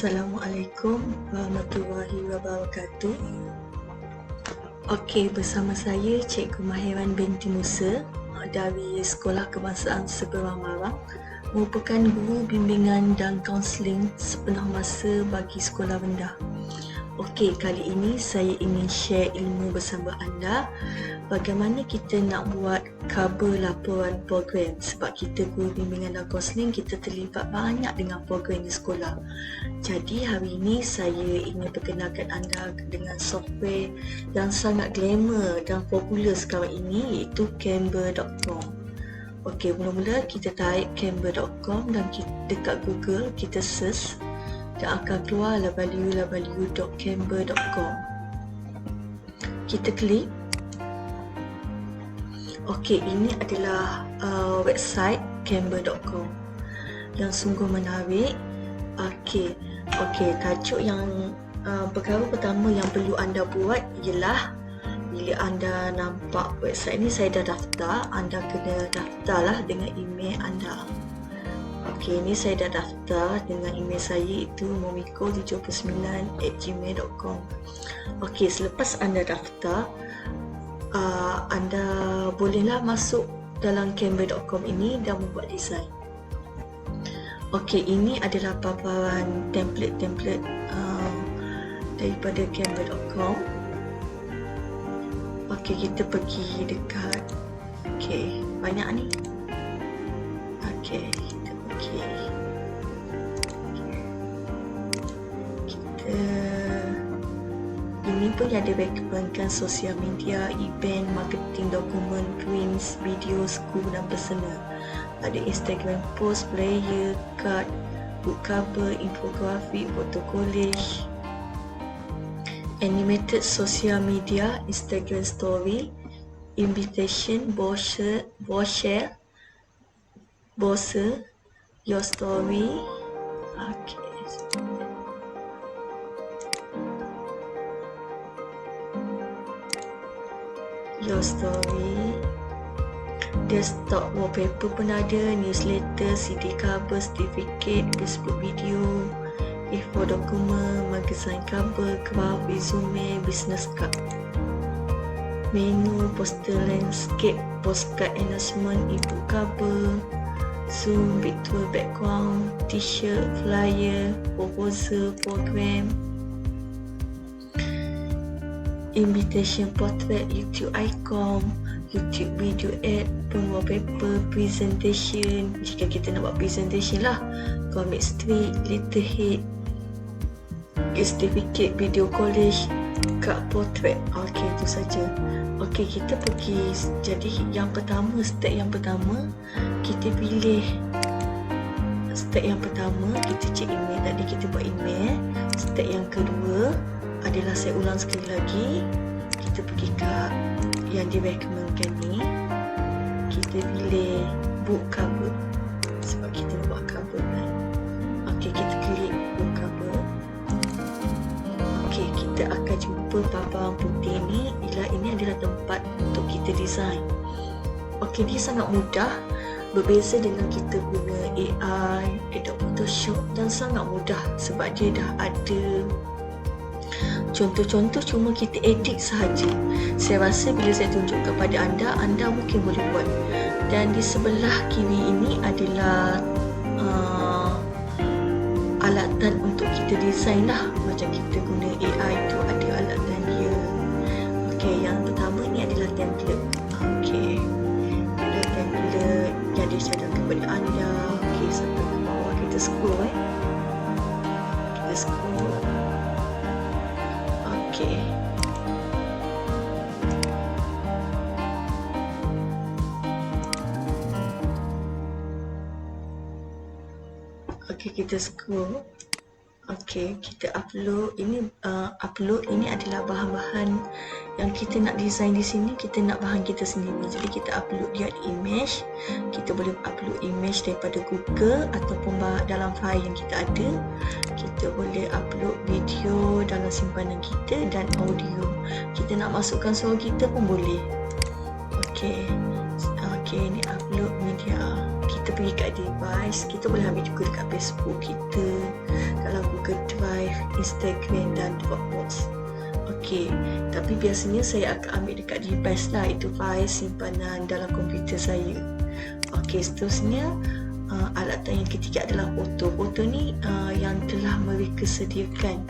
Assalamualaikum warahmatullahi wabarakatuh. Okey, bersama saya Cikgu Mahiran binti Musa dari Sekolah Kebangsaan Seberang Marang, merupakan guru bimbingan dan kaunseling sepenuh masa bagi sekolah rendah. Okey, kali ini saya ingin share ilmu bersama anda bagaimana kita nak buat cover laporan program, sebab kita guru bimbingan dan kaunseling, kita terlibat banyak dengan program di sekolah. Jadi hari ini saya ingin perkenalkan anda dengan software yang sangat glamour dan popular sekarang ini, iaitu canva.com. Okey, mula-mula kita tarik canva.com dan dekat Google kita search dan akan keluar www.canva.com. Kita klik. Okey, ini adalah website canva.com yang sungguh menarik. Okey, tajuk yang perkara pertama yang perlu anda buat ialah bila anda nampak website ni, saya dah daftar, anda kena daftarlah dengan email anda. Okey, ni saya dah daftar dengan email saya, iaitu momiko79@gmail.com. Okey, selepas anda daftar, anda bolehlah masuk dalam canva.com ini dan membuat desain. Okey, ini adalah paparan template daripada canva.com. Okey, kita pergi dekat, okey, banyak ni. Okey, kita pergi. Ini pun ada rekomenkan sosial media, event, marketing, dokumen, prints, video, school dan personal. Ada Instagram post, player, card, book cover, infografik, foto collage, animated social media, Instagram story, invitation, brochure, your story. Okay. Your story, desktop wallpaper pun ada, newsletter, CD cover, certificate, Facebook video, A4 dokumen, magazine cover, craft, resume, business card, menu, poster, landscape, postcard, announcement, ebook cover, Zoom, virtual background, t-shirt, flyer, proposal, program, invitation, portrait, YouTube icon, YouTube video ad, wallpaper, presentation, jika kita nak buat presentation lah, comic strip, letterhead, certificate, video collage, card portrait. Okey, itu saja. Okey, kita pergi. Jadi yang pertama, step yang pertama, kita pilih step yang pertama, kita cek email. Tadi kita buat email. Step yang kedua adalah, saya ulang sekali lagi, kita pergi ke yang direkomenkan ni, kita pilih book cover sebab kita nak buat cover kan. Okey, kita klik book cover. Okey, kita akan jumpa paparan putih ni. Ini adalah tempat untuk kita design. Okey, dia sangat mudah, berbeza dengan kita guna AI, Adobe Photoshop, dan sangat mudah sebab dia dah ada contoh-contoh, cuma kita edit sahaja. Saya rasa bila saya tunjuk kepada anda mungkin boleh buat. Dan di sebelah kiri ini adalah alatan untuk kita design lah. Macam kita guna AI tu ada alatan dia. Okey, yang pertama ni adalah template. Okey, ada template yang dicadang kepada anda. Okey, sampai ke bawah kita scroll kita scroll. Okey. Okey, kita scroll. Okey, kita upload. Ini adalah bahan-bahan yang kita nak design di sini. Kita nak bahan kita sendiri. Jadi kita upload dia image. Kita boleh upload image daripada Google ataupun dalam file yang kita ada. Kita boleh upload video dalam simpanan kita dan audio. Kita nak masukkan suara kita pun boleh. Okey, ni upload media. Kita pergi kat device, kita boleh ambil juga dekat Facebook kita, dalam Google Drive. Instagram dan Dropbox. Okey, tapi biasanya saya akan ambil dekat device lah, itu fail simpanan dalam komputer saya. Okey, seterusnya alatan yang ketiga adalah foto. Foto ni yang telah mereka sediakan.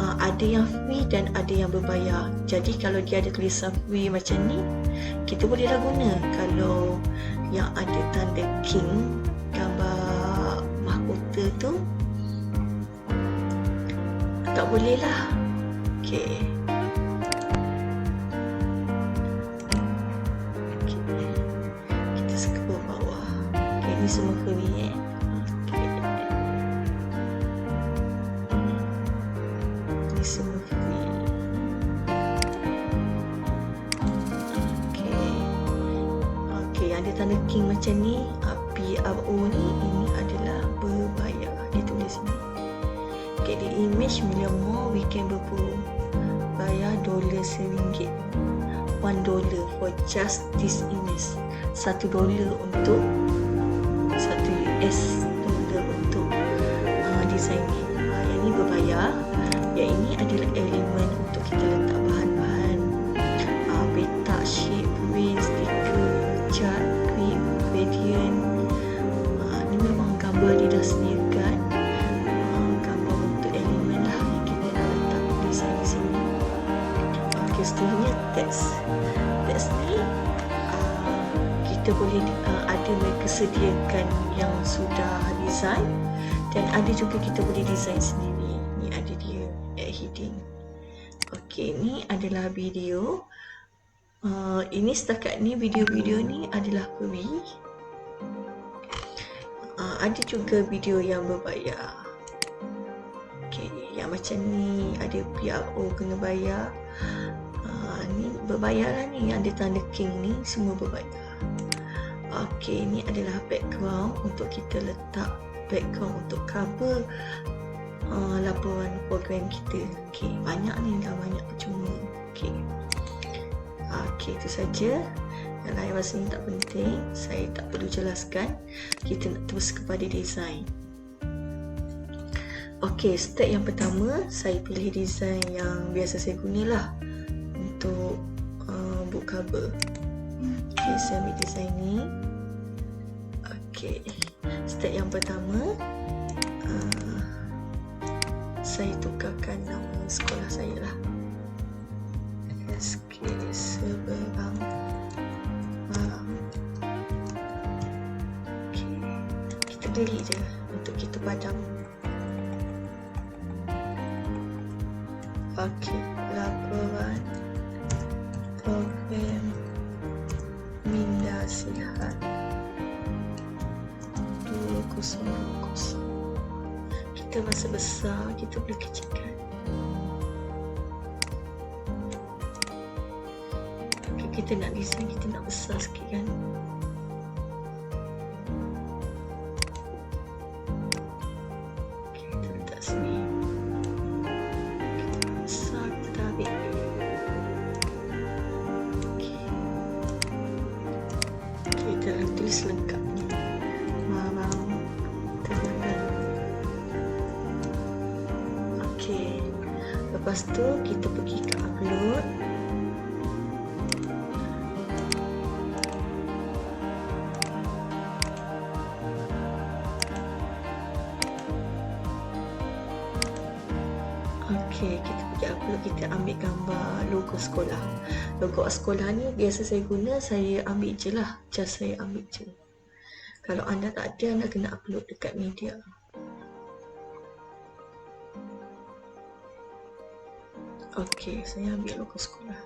Ada yang free dan ada yang berbayar. Jadi kalau dia ada tulisan free macam ni, kita bolehlah guna. Kalau yang ada tanda king, gambar mahkota tu, tak boleh lah. Okey. Kita scroll bawah. Okey, ni semua free Ni semua free. Okey, ada tanda king macam ni, PRO ni, ini adalah berbayar. Dia tulis ni. Okay, the image million more, we can bayar $1 $1 for just this image. $1 untuk $1 untuk design ni. Yang ni berbayar. Yang ini adalah elemen untuk kita letak bahan-bahan, peta, shape, print, stiker, chart, clip, gradient. Ni memang gambar dia dah sediakan. Gambar untuk elemen lah yang kita nak letak design di sini. Okay, seterusnya teks. Teks ni kita boleh ada mereka sediakan yang sudah design, dan ada juga kita boleh design sendiri. Ni ada dia heading. Okey, ni adalah video. Ini setakat ni video-video ni adalah free. Ada juga video yang berbayar. Okey, yang macam ni ada PRO kena bayar. Ni berbayar lah ni, yang ada tanda king ni semua berbayar. Okey, ni adalah background untuk kita letak background untuk cover laporan program kita. Okey, banyak ni, dah banyak percuma. Okey, itu saja. Yang lain rasanya tak penting, saya tak perlu jelaskan. Kita nak terus kepada design. Okey, step yang pertama, saya pilih design yang biasa saya gunalah untuk book cover. Okey, saya ambil design ni. Okey, step yang pertama, saya tukarkan nama sekolah saya lah. SK seberang barang. Okey, kita delete je untuk kita padam. Okey, laporan program minda sihat 2020. Kita masa besar, kita boleh kecilkan. Okay, kita nak design, kita nak besar sikit kan. Okay, kita letak sini. Kita besar, kita tarik. Okay. Kita tulis lengkapnya. Marang tenaga. Okey. Lepas tu kita pergi ke upload. Okey, kita pergi upload, kita ambil gambar logo sekolah. Logo sekolah ni biasa saya guna, saya ambil je lah. Just saya ambil je. Kalau anda tak ada, anda kena upload dekat media. Okey, saya ambil logo sekolah.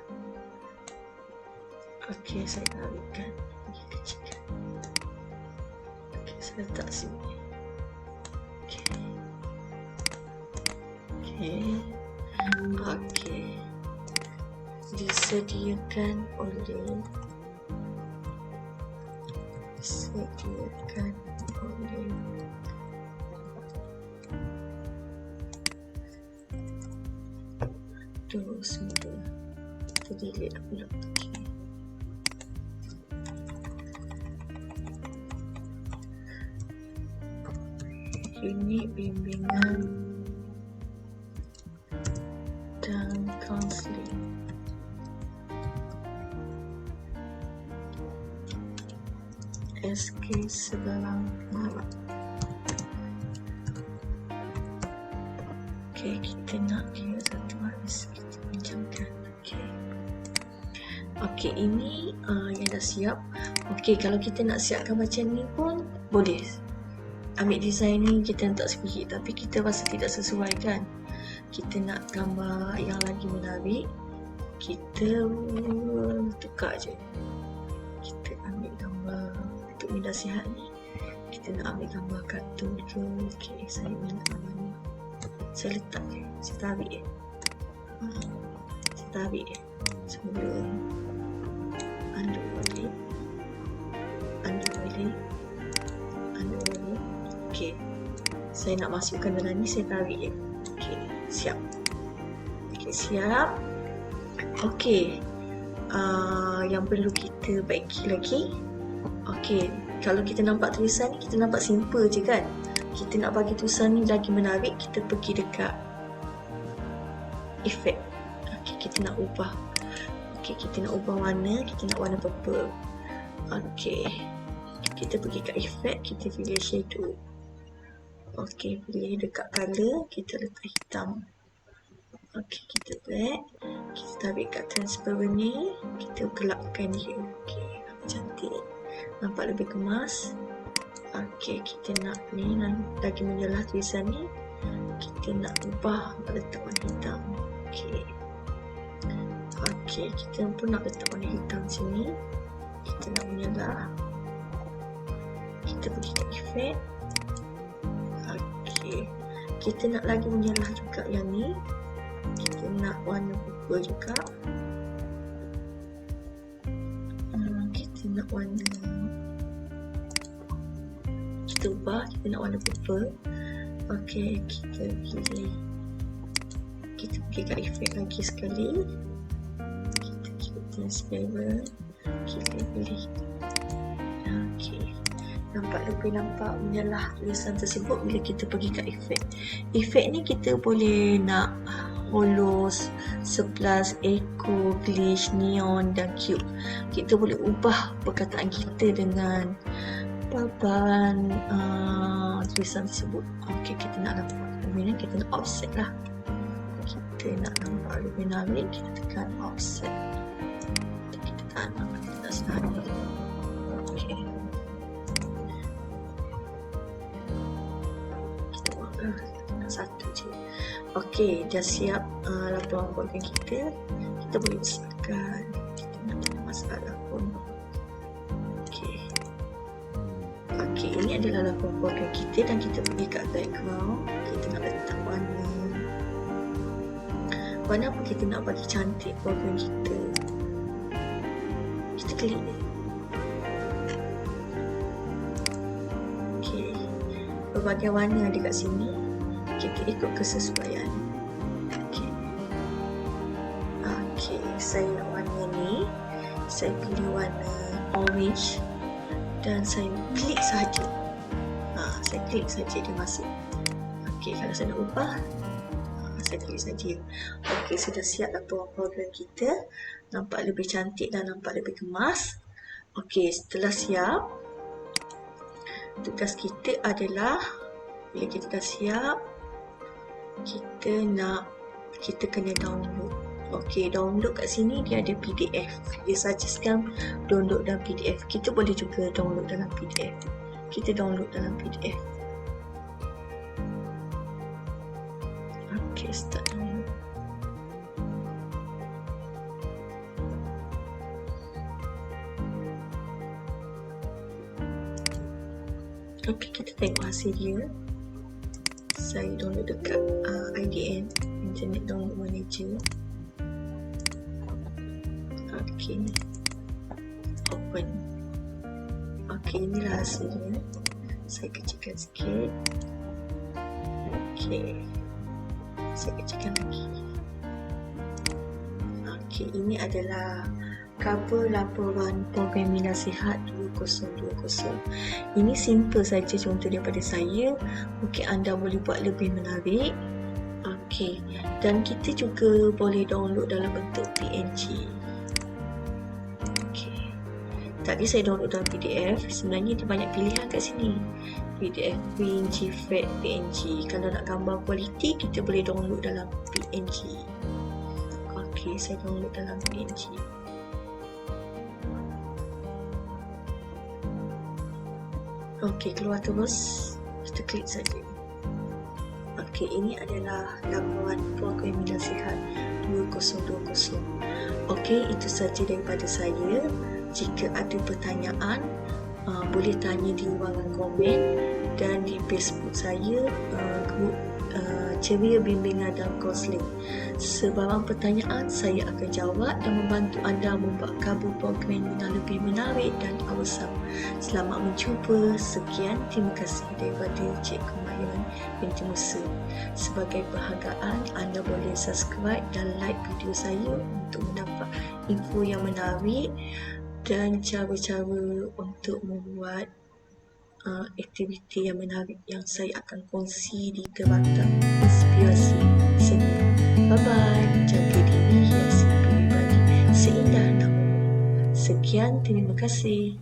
Okey, saya tarikkan. Pergi kecilkan. Okey, saya letak sini. Okey. Okey. Okey. Disediakan oleh terus mudah. Kita delete pula. Unit bimbingan SK sebarang malam. Okey, kita nak kira satu habis, kita bincangkan. Okey, ini yang dah siap. Okey, kalau kita nak siapkan macam ni pun boleh. Ambil design ni kita letak sikit, tapi kita rasa tidak sesuai kan. Kita nak gambar yang lagi menarik, kita tukar je. Kita ambil gambar untuk nasihat ni. Kita nak ambil gambar kartun ke. Okey, saya minat gambar ni. Saya letak je, saya tarik je. Saya tarik je. Semula undo balik, undo balik, undo balik. Okey, saya nak masukkan dalam ni, saya tarik je. Okey, siap. Okey, siap. Okey, yang perlu kita baiki lagi. Okey, kalau kita nampak tulisan ni, kita nampak simple je kan. Kita nak bagi tulisan ni lagi menarik, kita pergi dekat efek. Okey, kita nak ubah. Okey, kita nak ubah warna, kita nak warna purple. Okey, kita pergi kat efek, kita pilih shadow. Okey, pilih dekat color, kita letak hitam. Okey, kita black, kita tarik kat transparent ni, kita gelapkan dia. Okey, cantik, nampak lebih kemas. Okey, kita nak ni lagi menjelas tulisan ni, kita nak ubah, nak letak warna hitam. Okey. Okey, kita pun nak letak warna hitam sini. Kita nak menyelah. Kita pergi ke efek. Okey, kita nak lagi menyelah juga yang ni. Kita nak warna purple juga. Kita nak warna, kita ubah, kita nak warna purple. Okey, kita pilih, kita pergi ke efek lagi sekali. Transparent, kita pilih. Okey, nampak menyelah tulisan tersebut bila kita pergi ke efek. Efek ni kita boleh nak holos, splash, echo, glitch, neon dan cube. Kita boleh ubah perkataan kita dengan papan tulisan tersebut. Okey, kita nak nampak kemudian kita nak offset lah. Kita nak nampak lebih menarik, kita tekan offset. Kita start. Okey, kita buat satu je. Okey, dah siap laporan program kita. Kita boleh besarkan. Kita nak tak ada masalah pun. Okey. Okey, ini adalah laporan program kita dan kita pergi kat background. Kita nak letak warna. Warna apa kita nak bagi cantik program kita. Kita klik ni. Okey, berbagai warna ada kat sini. Kita ikut kesesuaian. Okey. Okey, saya nak warna ni. Saya pilih warna orange dan saya klik saja. Saya klik saja dia masuk. Okey, kalau saya nak ubah, saya klik saja. Okey, sudah siap laporan program kita. Nampak lebih cantik dan nampak lebih kemas. Okey, setelah siap, tugas kita adalah bila kita dah siap, kita kena download. Okey, download kat sini dia ada PDF. Dia suggestkan download dalam PDF. Kita boleh juga download dalam PDF. Kita download dalam PDF. Okey, start download. Okey, kita tengok hasil dia. Saya download dekat IDN, Internet Download Manager. Okey, open. Okey, inilah hasilnya. Saya kecilkan sikit. Okey, saya kecilkan lagi. Okey, ini adalah cover laporan program nasihat 2020. Ini simple saja contoh daripada saya. Mungkin anda boleh buat lebih menarik. Okey, dan kita juga boleh download dalam bentuk PNG. Okey, Tadi saya download dalam PDF. Sebenarnya dia banyak pilihan kat sini. PDF, print, JPEG, PNG. Kalau nak gambar kualiti, kita boleh download dalam PNG. Okey, saya download dalam PNG. Okey, keluar terus. Kita klik saja. Okey, ini adalah laporan program nasihat 2020. Okey, itu saja daripada saya. Jika ada pertanyaan, boleh tanya di ruangan komen dan di Facebook saya, grup ceria bimbingan dan kaunseling. Sebarang pertanyaan saya akan jawab dan membantu anda membuat kabur program yang lebih menarik dan awesome. Selamat mencuba. Sekian, terima kasih daripada Cikgu Mahiran binti Musa. Sebagai penghargaan, anda boleh subscribe dan like video saya untuk mendapat info yang menarik dan cara-cara untuk membuat aktiviti yang menarik yang saya akan kongsi di Teratak Inspirasi Seni. Bye-bye. Jaga diri yang sempurna bagi seindah namamu. Sekian, terima kasih.